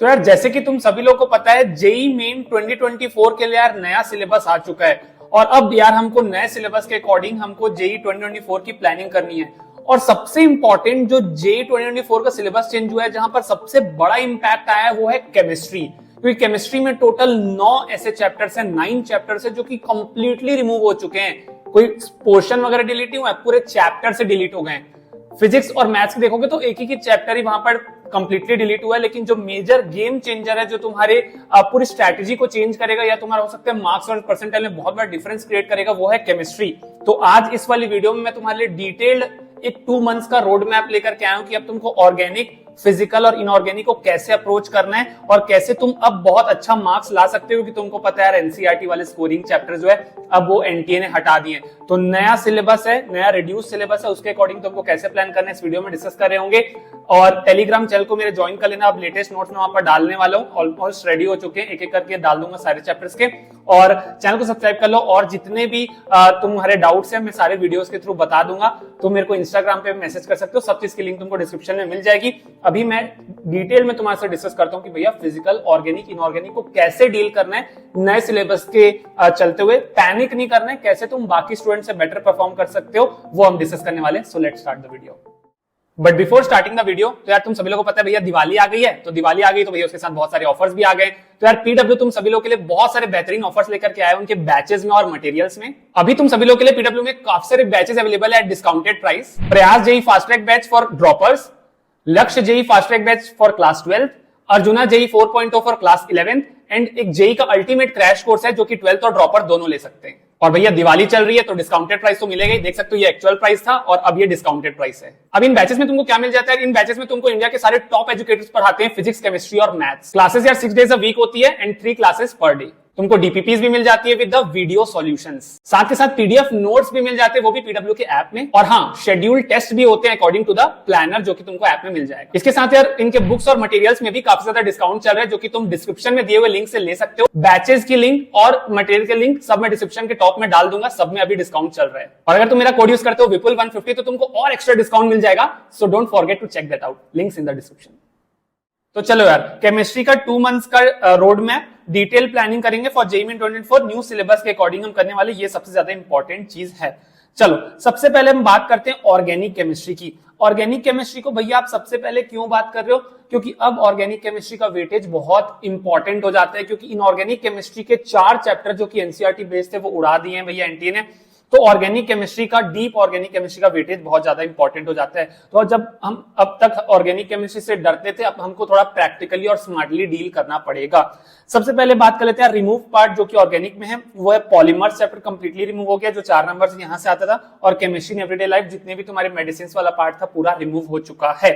तो यार जैसे कि तुम सभी लोग को पता है जेई मेन 2024 के लिए यार नया सिलेबस आ चुका है और अब यार हमको नए सिलेबस के अकॉर्डिंग हमको जेई 2024 की प्लानिंग करनी है। और सबसे इंपॉर्टेंट जो जेई 2024 का सिलेबस चेंज हुआ है, जहां पर सबसे बड़ा इंपैक्ट आया है वो है केमिस्ट्री। क्योंकि केमिस्ट्री में टोटल 9 ऐसे चैप्टर्स हैं, 9 चैप्टर्स है जो कि कंप्लीटली रिमूव हो चुके हैं। कोई पोर्शन वगैरह डिलीट नहीं हुआ है, पूरे चैप्टर से डिलीट हो गए हैं। फिजिक्स और मैथ्स की देखोगे तो एक ही चैप्टर ही वहां पर कंप्लीटली डिलीट हुआ है, लेकिन जो मेजर गेम चेंजर है, जो तुम्हारे पूरी स्ट्रैटेजी को चेंज करेगा या तुम्हारा हो सकता है मार्क्स और परसेंटाइल में बहुत बड़ा डिफरेंस क्रिएट करेगा, वो है केमिस्ट्री। तो आज इस वाली वीडियो में मैं तुम्हारे लिए डिटेल्ड एक 2 मंथ्स का रोड मैप लेकर के आया हूं कि अब तुमको ऑर्गेनिक, फिजिकल और इनऑर्गेनिक को कैसे अप्रोच करना है और कैसे तुम अब बहुत अच्छा मार्क्स ला सकते हो। कि तुमको पता है एनसीईआरटी वाले स्कोरिंग चैप्टर जो है अब वो एनटीए ने हटा दिए। तो नया सिलेबस है, नया रिड्यूस सिलेबस है, उसके अकॉर्डिंग तुमको कैसे प्लान करना है इस वीडियो में डिस्कस कर रहे होंगे। और टेलीग्राम चैनल को मेरे ज्वाइन कर लेना, अब लेटेस्ट नोट्स में वहां पर डालने वाला हूं, ऑलमोस्ट रेडी हो चुके हैं, एक एक करके डाल दूंगा सारे चैप्टर्स के। और चैनल को सब्सक्राइब कर लो और जितने भी तुम्हारे डाउट्स हैं मैं सारे वीडियोस के थ्रू बता दूंगा। तो मेरे को इंस्टाग्राम पे मैसेज कर सकते हो, सब चीज की लिंक तुमको डिस्क्रिप्शन में मिल जाएगी। अभी मैं डिटेल में तुम्हारे साथ डिस्कस करता हूं कि भैया फिजिकल, ऑर्गेनिक, इनऑर्गेनिक को कैसे डील करना है नए सिलेबस के चलते हुए। पैनिक नहीं करना है, कैसे तुम बाकी स्टूडेंट से बेटर परफॉर्म कर सकते हो वो हम डिस्कस करने वाले हैं। So let's start the video. But before starting the video, तो यार तुम सभी लोगों को पता है भैया दिवाली आ गई है, तो दिवाली आ गई तो भैया उसके साथ बहुत सारे ऑफर्स भी आ गए। तो यार पीडब्ल्यू तुम सभी लोगों के लिए बहुत सारे बेहतरीन ऑफर्स लेकर के आए उनके बैचेस में और मटेरियल्स में। अभी तुम सभी लोगों के लिए पीडब्ल्यू में काफी सारे बैचेस अवेलेबल है discounted price. Prayas JEE fast track batch for droppers, Lakshya JEE fast track batch for class 12, Arjuna JEE 4.0 for class 11 and एक जेई का अल्टीमेट क्रैश कोर्स है जो कि 12th और ड्रॉपर दोनों ले सकते हैं। और भैया दिवाली चल रही है तो डिस्काउंटेड प्राइस तो मिलेगा ही, देख सकते हो ये एक्चुअल प्राइस था और अब ये डिस्काउंटेड प्राइस है। अब इन बैचेस में तुमको क्या मिल जाता है? इन बैचेस में तुमको इंडिया के सारे टॉप एजुकेटर्स पढ़ाते हैं फिजिक्स, केमिस्ट्री और मैथ्स। क्लासेस यार 6 डेज अ वीक होती है एंड 3 क्लासेस पर डे। तुमको डीपीपीस भी मिल जाती है विद द वीडियो सॉल्यूशंस, साथ के साथ पीडीएफ नोट्स भी मिल जाते हैं वो भी पीडब्ल्यू के ऐप में। और हाँ, शेड्यूल टेस्ट भी होते हैं अकॉर्डिंग टू द प्लानर जो कि तुमको ऐप में मिल जाएगा। इसके साथ यार इनके बुक्स और मटेरियल्स में भी काफी ज्यादा डिस्काउंट चल रहा है जो कि तुम डिस्क्रिप्शन में दिए हुए लिंक से ले सकते हो। बैचेस की लिंक और मटेरियल के लिंक सब मैं डिस्क्रिप्शन के टॉप में डाल दूंगा, सब में अभी डिस्काउंट चल रहा है। और अगर तुम मेरा कोड यूज करते हो विपुल 150 तो तुमको और एक्स्ट्रा डिस्काउंट मिल जाएगा। So don't forget to check that out, links in the description. तो चलो यार केमिस्ट्री का 2 मंथ्स का रोड मैप डिटेल प्लानिंग करेंगे for JEE main 2024 new syllabus के अकॉर्डिंग हम करने वाले, ये सबसे ज्यादा इंपॉर्टेंट चीज है। चलो सबसे पहले हम बात करते हैं ऑर्गेनिक केमिस्ट्री की। ऑर्गेनिक केमिस्ट्री को भैया आप सबसे पहले क्यों बात कर रहे हो? क्योंकि अब ऑर्गेनिक केमिस्ट्री का वेटेज बहुत इंपॉर्टेंट हो जाता है, क्योंकि इनऑर्गेनिक केमिस्ट्री के 4 चैप्टर जो कि एनसीईआरटी बेस्ड थे वो उड़ा दिए हैं भैया एनटीए ने। तो ऑर्गेनिक केमिस्ट्री का, डीप ऑर्गेनिक केमिस्ट्री का वेटेज बहुत ज्यादा इंपॉर्टेंट हो जाता है। तो जब हम अब तक ऑर्गेनिक केमिस्ट्री से डरते थे, अब हमको थोड़ा प्रैक्टिकली और स्मार्टली डील करना पड़ेगा। सबसे पहले बात कर लेते हैं रिमूव पार्ट जो कि ऑर्गेनिक में है, वो है पॉलीमर्स चैप्टर कंप्लीटली रिमूव हो गया जो 4 नंबर से यहां से आता था। और केमिस्ट्री इन एवरीडे लाइफ जितने भी तुम्हारे मेडिसिन वाला पार्ट था पूरा रिमूव हो चुका है।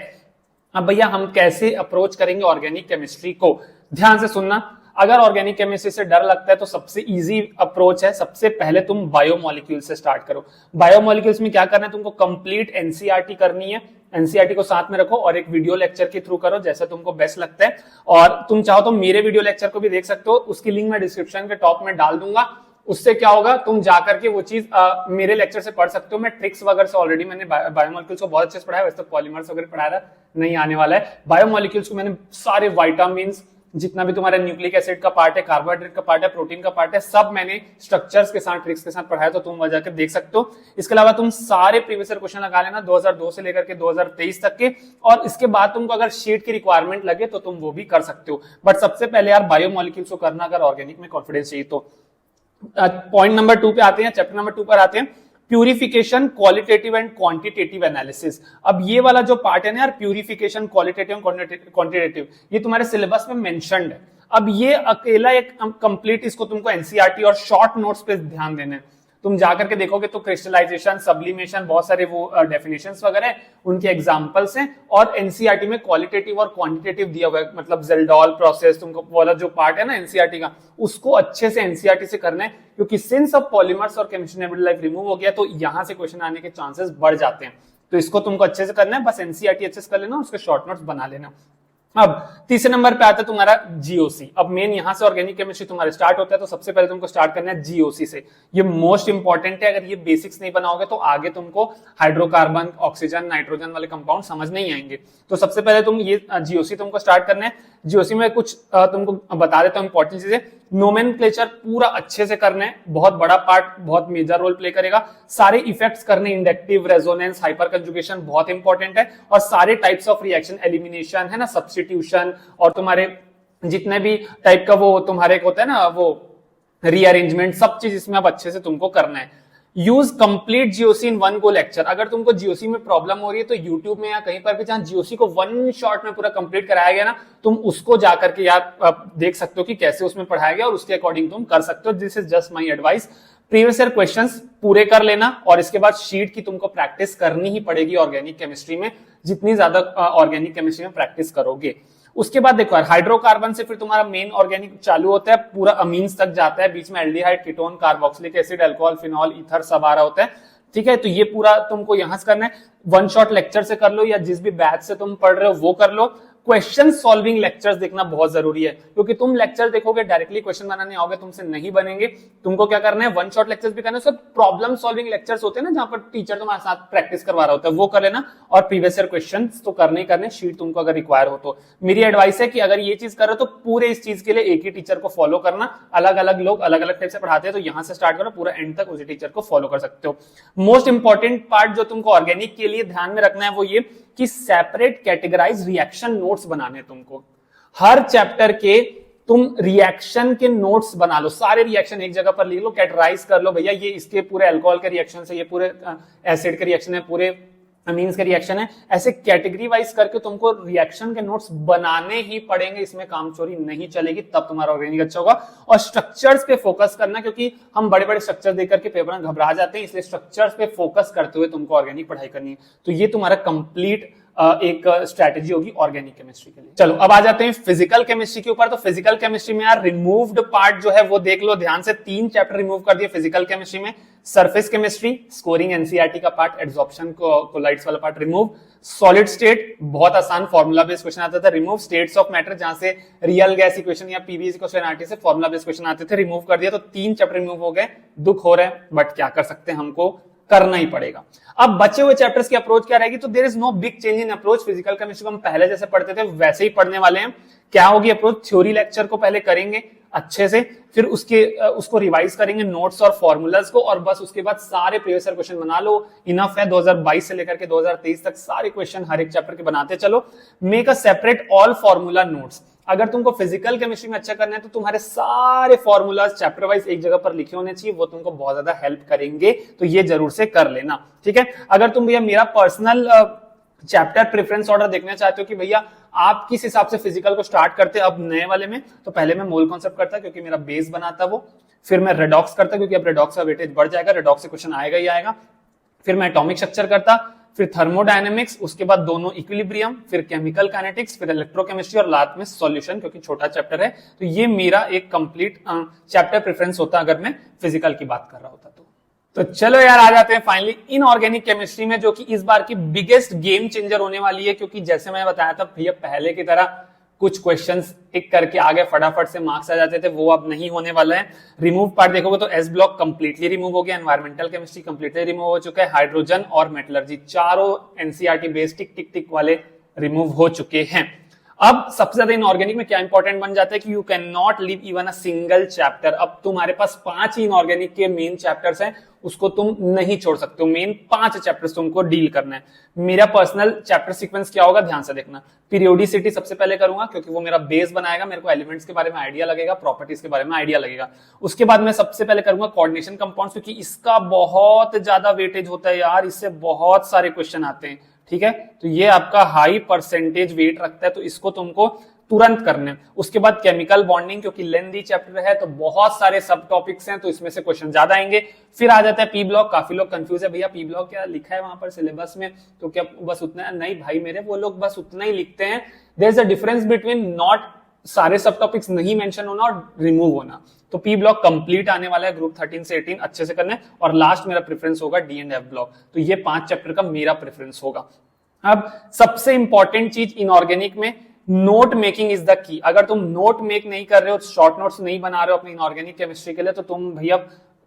अब भैया हम कैसे अप्रोच करेंगे ऑर्गेनिक केमिस्ट्री को, ध्यान से सुनना। अगर ऑर्गेनिक केमिस्ट्री से डर लगता है तो सबसे इजी अप्रोच है, सबसे पहले तुम बायोमोलिक्यूल से स्टार्ट करो। बायोमोलिक्यूल्स में क्या करना है, तुमको कंप्लीट एनसीईआरटी करनी है। एनसीईआरटी को साथ में रखो और एक वीडियो लेक्चर के थ्रू करो जैसा तुमको बेस्ट लगता है। और तुम चाहो तो मेरे वीडियो लेक्चर को भी देख सकते हो, उसकी लिंक मैं डिस्क्रिप्शन के टॉप में डाल दूंगा। उससे क्या होगा, तुम जाकर के वो चीज मेरे लेक्चर से पढ़ सकते हो। मैं ट्रिक्स वगैरह से ऑलरेडी मैंने बायोमोलिक्यूल्स को बहुत अच्छे से पढ़ाया, वैसे तो पॉलीमर्स वगैरह पढ़ाया था, नहीं आने वाला है। बायोमोलिक्यूल्स को मैंने सारे विटामिन्स, जितना भी तुम्हारा न्यूक्लिक एसिड का पार्ट है, कार्बोहाइड्रेट का पार्ट है, प्रोटीन का पार्ट है, सब मैंने स्ट्रक्चर्स के साथ, ट्रिक्स के साथ पढ़ाया, तो तुम वहां जाकर देख सकते हो। इसके अलावा तुम सारे प्रीवियस ईयर क्वेश्चन लगा लेना 2002 से लेकर के 2023 तक के। और इसके बाद तुमको अगर शीट की रिक्वायरमेंट लगे तो तुम वो भी कर सकते हो। बट सबसे पहले यार बायोमोलिक्यूल्स को करना अगर ऑर्गेनिक में कॉन्फिडेंस चाहिए तो। पॉइंट नंबर 2 पे आते हैं, चैप्टर नंबर 2 पर आते हैं, purification, qualitative and quantitative analysis. अब ये वाला जो पार्ट है ना यार, प्यूरिफिकेशन, क्वालिटेटिव क्वांटिटेटिव, ये तुम्हारे सिलेबस में मेंशन्ड है। अब ये अकेला एक कंप्लीट, इसको तुमको एनसीईआरटी और शॉर्ट नोट्स पे ध्यान देना है। तुम जाकर के देखोगे तो क्रिस्टलाइजेशन, सब्लिमेशन, बहुत सारे वो डेफिनेशंस वगैरह उनके एग्जांपल्स हैं। और एनसीईआरटी में क्वालिटेटिव और क्वांटिटेटिव दिया हुआ है, मतलब जेल्डॉल प्रोसेस, तुमको वाला जो पार्ट है ना एनसीईआरटी का, उसको अच्छे से एनसीईआरटी से करना है। क्योंकि सिंस अब पॉलीमर्स और chemistry in everyday life remove हो गया तो यहां से क्वेश्चन आने के चांसेस बढ़ जाते हैं। तो इसको तुमको अच्छे से करना है, बस एनसीईआरटी अच्छे से कर लेना, उसके शॉर्ट नोट्स बना लेना। अब तीसरे नंबर पे आता है तुम्हारा जीओसी। अब मेन यहां से ऑर्गेनिक केमिस्ट्री तुम्हारे स्टार्ट होता है, तो सबसे पहले तुमको स्टार्ट करना है जीओसी से। ये मोस्ट इंपॉर्टेंट है, अगर ये बेसिक्स नहीं बनाओगे तो आगे तुमको हाइड्रोकार्बन, ऑक्सीजन, नाइट्रोजन वाले कंपाउंड समझ नहीं आएंगे। तो सबसे पहले तुम ये जीओसी तुमको स्टार्ट करना है। जीओसी में कुछ तुमको बता देता हूं इंपॉर्टेंट चीजें। नोमेनक्लेचर पूरा अच्छे से करना है, बहुत बड़ा पार्ट, बहुत मेजर रोल प्ले करेगा। सारे इफेक्ट्स करने, इंडक्टिव, रेजोनेंस, हाइपर कंजुगेशन बहुत इंपॉर्टेंट है। और सारे टाइप्स ऑफ रिएक्शन, एलिमिनेशन है ना, सब्स्टिट्यूशन, और तुम्हारे जितने भी टाइप का वो तुम्हारे होता है ना, वो रीअरेंजमेंट, सब चीज इसमें अब अच्छे से तुमको करना है। Use complete GOC in one go lecture. अगर तुमको जीओसी में प्रॉब्लम हो रही है तो यूट्यूब में या कहीं पर भी जहां जीओसी को वन शॉट में पूरा कंप्लीट कराया गया ना, तुम उसको जाकर के यार देख सकते हो कि कैसे उसमें पढ़ाया गया, और उसके अकॉर्डिंग तुम कर सकते हो। This is just my advice. Previous year questions पूरे कर लेना, और इसके बाद शीट की तुमको प्रैक्टिस करनी ही पड़ेगी ऑर्गेनिक केमिस्ट्री में, जितनी ज्यादा ऑर्गेनिक केमिस्ट्री में प्रैक्टिस करोगे। उसके बाद देखो हाइड्रोकार्बन से फिर तुम्हारा मेन ऑर्गेनिक चालू होता है, पूरा अमीन्स तक जाता है, बीच में aldehyde, ketone, carboxylic acid, alcohol, phenol, ether सब आ रहा होता है। ठीक है, तो ये पूरा तुमको यहां से करना है। वन शॉट लेक्चर से कर लो, या जिस भी बैच से तुम पढ़ रहे हो वो कर लो। क्वेश्चन सॉल्विंग लेक्चर्स देखना बहुत जरूरी है, क्योंकि तुम लेक्चर देखोगे डायरेक्टली क्वेश्चन बनाने आओगे, तुमसे नहीं बनेंगे। तुमको क्या करना है, वन शॉट लेक्चर्स भी करना है। सब प्रॉब्लम सॉल्विंग लेक्चर्स होते हैं ना, जहां पर टीचर तुम्हारे साथ प्रैक्टिस करवा रहा होता है, वो कर लेना। और प्रीवियस ईयर क्वेश्चंस तो करने ही करने, शीट तुमको अगर रिक्वायर हो तो। मेरी एडवाइस है कि अगर ये चीज करो तो पूरे इस चीज के लिए एक ही टीचर को फॉलो करना। अलग अलग लोग अलग अलग टाइप से पढ़ाते हैं, तो यहां से स्टार्ट करो, पूरा एंड तक उसी टीचर को फॉलो कर सकते हो। मोस्ट इंपॉर्टेंट पार्ट जो तुमको ऑर्गेनिक के लिए ध्यान में रखना है वो ये कि सेपरेट कैटेगराइज रिएक्शन नोट्स बनाने तुमको। हर चैप्टर के तुम रिएक्शन के नोट्स बना लो, सारे रिएक्शन एक जगह पर लिख लो, कैटेगराइज कर लो, भैया ये इसके पूरे अल्कोहल के रिएक्शन से, ये पूरे एसिड के रिएक्शन है, पूरे अमीन्स के रिएक्शन है। ऐसे कैटेगरी वाइज करके तुमको रिएक्शन के नोट्स बनाने ही पड़ेंगे, इसमें काम चोरी नहीं चलेगी, तब तुम्हारा ऑर्गेनिक अच्छा होगा। और स्ट्रक्चर्स पे फोकस करना, क्योंकि हम बड़े बड़े स्ट्रक्चर देख करके पेपर में घबरा जाते हैं, इसलिए स्ट्रक्चर्स पे फोकस करते हुए तुमको ऑर्गेनिक पढ़ाई करनी है। तो ये तुम्हारा कंप्लीट एक स्ट्रैटेजी होगी ऑर्गेनिक केमिस्ट्री के लिए। चलो अब आ जाते हैं फिजिकल केमिस्ट्री के ऊपर। तो फिजिकल केमिस्ट्री में यार रिमूव्ड पार्ट जो है वो देख लो ध्यान से। 3 चैप्टर रिमूव कर दिए फिजिकल केमिस्ट्री में। सरफेस केमिस्ट्री, स्कोरिंग एनसीईआरटी का पार्ट, एड्सॉर्प्शन कोलाइड्स वाला पार्ट रिमूव। सॉलिड स्टेट बहुत आसान फॉर्मूला बेस्ड क्वेश्चन आता था, रिमूव। स्टेट्स ऑफ मैटर जहां से रियल गैस इक्वेशन या पीवी क्वेश्चन आरटी से फॉर्मूला बेस्ड क्वेश्चन आते थे, रिमूव कर दिया। तो 3 चैप्टर रिमूव हो गए। दुख हो रहा है बट क्या कर सकते हैं, हमको करना ही पड़ेगा। अब बचे हुए चैप्टर्स की अप्रोच क्या रहेगी, तो there is no big change in approach. Physical chemistry को हम पहले जैसे पढ़ते थे वैसे ही पढ़ने वाले हैं। क्या होगी अप्रोच, थ्योरी लेक्चर को पहले करेंगे अच्छे से, फिर उसको रिवाइज करेंगे नोट्स और फॉर्मूलाज को, और बस उसके बाद सारे प्रीवियस ईयर क्वेश्चन बना लो। इनफ है, 2022 से लेकर के 2023 तक सारे क्वेश्चन हर एक चैप्टर के बनाते चलो। Make a separate all formula notes. अगर तुमको फिजिकल केमिस्ट्री में अच्छा करना है तो तुम्हारे सारे फॉर्मूलाज चैप्टर वाइज एक जगह पर लिखे होने चाहिए, वो तुमको बहुत ज्यादा हेल्प करेंगे, तो ये जरूर से कर लेना। ठीक है, अगर तुम भैया मेरा पर्सनल चैप्टर प्रेफरेंस ऑर्डर देखना चाहते हो कि भैया आप किस हिसाब से फिजिकल को स्टार्ट करते हैं अब नए वाले में, तो पहले मैं मोल कॉन्सेप्ट करता क्योंकि मेरा बेस बनाता वो, फिर मैं रेडॉक्स करता क्योंकि अब रेडॉक्स का वेटेज बढ़ जाएगा, रेडॉक्स से क्वेश्चन आएगा ही आएगा, फिर मैं एटॉमिक स्ट्रक्चर करता, फिर थर्मोडायनेमिक्स, उसके बाद दोनों इक्विलिब्रियम, फिर केमिकल काइनेटिक्स, फिर इलेक्ट्रोकेमिस्ट्री और लास्ट में सॉल्यूशन, क्योंकि छोटा चैप्टर है। तो ये मेरा एक कंप्लीट चैप्टर प्रेफरेंस होता अगर मैं फिजिकल की बात कर रहा होता तो चलो यार आ जाते हैं फाइनली इनऑर्गेनिक केमिस्ट्री में, जो कि इस बार की बिगेस्ट गेम चेंजर होने वाली है। क्योंकि जैसे मैंने बताया था भैया पहले की तरह कुछ क्वेश्चंस टिक करके आगे फटाफट से मार्क्स आ जाते थे, वो अब नहीं होने वाला है। रिमूव पार्ट देखोगे तो एस ब्लॉक कंप्लीटली रिमूव हो गया, एनवायरमेंटल केमिस्ट्री कंप्लीटली रिमूव हो चुका है, हाइड्रोजन और मेटलर्जी चारों एनसीईआरटी बेस्ड टिक टिक टिक वाले रिमूव हो चुके हैं। अब सबसे ज्यादा इनऑर्गेनिक में क्या इंपॉर्टेंट बन जाता है कि you can not leave even a single chapter. अब तुम्हारे पास 5 ही इनऑर्गेनिक के मेन चैप्टर्स हैं, उसको तुम नहीं छोड़ सकते हो। मेन 5 चैप्टर्स तुमको डील करना है। मेरा पर्सनल चैप्टर सीक्वेंस क्या होगा ध्यान से देखना। पीरियोडिसिटी सबसे पहले करूंगा क्योंकि वो मेरा बेस बनाएगा, मेरे को एलिमेंट्स के बारे में आइडिया लगेगा, प्रॉपर्टीज के बारे में आइडिया लगेगा। उसके बाद मैं सबसे पहले करूंगा कोऑर्डिनेशन कंपाउंड्स, क्योंकि इसका बहुत ज्यादा वेटेज होता है यार, इससे बहुत सारे क्वेश्चन आते हैं। ठीक है, तो ये आपका हाई परसेंटेज वेट रखता है, तो इसको तुमको तुरंत करने। उसके बाद केमिकल बॉन्डिंग, क्योंकि लेंथी चैप्टर है तो बहुत सारे सब टॉपिक्स हैं, तो इसमें से क्वेश्चन ज्यादा आएंगे। फिर आ जाता है पी ब्लॉक। काफी लोग कंफ्यूज है भैया पी ब्लॉक क्या लिखा है वहां पर सिलेबस में, तो क्या बस उतना? नहीं भाई मेरे, वो लोग बस उतना ही लिखते हैं। There is a difference between not सारे सब टॉपिक्स नहीं मेंशन होना और रिमूव होना। तो पी ब्लॉक कंप्लीट आने वाला है, ग्रुप 13 से 18 अच्छे से करने। और लास्ट मेरा प्रेफरेंस होगा डी एंड एफ ब्लॉक। तो ये 5 चैप्टर का मेरा प्रेफरेंस होगा। अब सबसे इंपॉर्टेंट चीज इनऑर्गेनिक में note making is the key. अगर तुम नोट मेक नहीं कर रहे हो, शॉर्ट नोट्स नहीं बना रहे हो अपनी इनऑर्गेनिक केमिस्ट्री के लिए, तो तुम भैया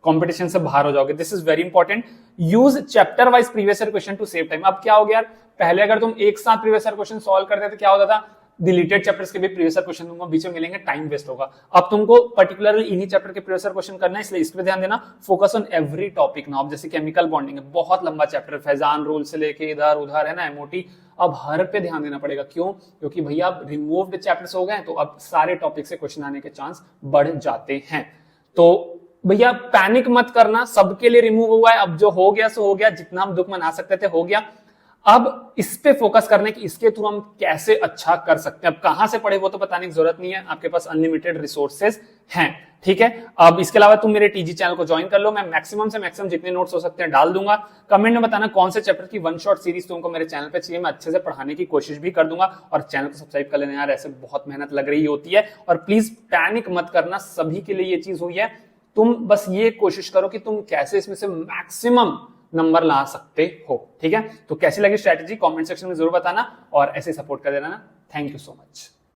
कंपटीशन से बाहर हो जाओगे। This is very important. Use chapter wise previous year question to save time. अब क्या हो गया यार, पहले अगर तुम एक साथ प्रीवियस ईयर क्वेश्चन सॉल्व करते तो क्या होता था, डिलीटेड चैप्टर्स के भी प्रीवियस ईयर क्वेश्चन तुमको बीच में मिलेंगे, टाइम वेस्ट होगा। अब तुमको पर्टिकुलरली इन्हीं चैप्टर के प्रीवियस ईयर क्वेश्चन करना है, इसलिए इस पे ध्यान देना। Focus on every topic now. जैसे केमिकल बॉन्डिंग है, बहुत लंबा चैप्टर, फैजान रूल से लेके इधर उधर है ना, एमओटी। अब हर पे ध्यान देना पड़ेगा। क्यों? क्योंकि भैया अब रिमूव्ड चैप्टर्स हो गए, तो अब सारे टॉपिक से क्वेश्चन आने के चांस बढ़ जाते हैं। तो भैया पैनिक मत करना, सबके लिए रिमूव हुआ है, अब जो हो गया सो हो गया, जितना हम दुख मना सकते थे हो गया। अब इस पे फोकस करने की, इसके थ्रू हम कैसे अच्छा कर सकते हैं। अब कहां से पढ़े वो तो बताने की जरूरत नहीं है, आपके पास अनलिमिटेड रिसोर्सेज हैं, ठीक है। अब इसके अलावा तुम मेरे टीजी चैनल को ज्वाइन कर लो, मैं मैक्सिमम से मैक्सिमम जितने नोट्स हो सकते हैं डाल दूंगा। कमेंट में बताना कौन से चैप्टर की वन शॉट सीरीज तुमको मेरे चैनल पे चाहिए, मैं अच्छे से पढ़ाने की कोशिश भी कर दूंगा। और चैनल को सब्सक्राइब कर लेना यार, ऐसे बहुत मेहनत लग रही होती है। और प्लीज पैनिक मत करना, सभी के लिए ये चीज हुई है। तुम बस ये कोशिश करो कि तुम कैसे इसमें से मैक्सिमम नंबर ला सकते हो, ठीक है। तो कैसी लगी स्ट्रैटेजी कमेंट सेक्शन में जरूर बताना, और ऐसे सपोर्ट कर देना ना। Thank you so much.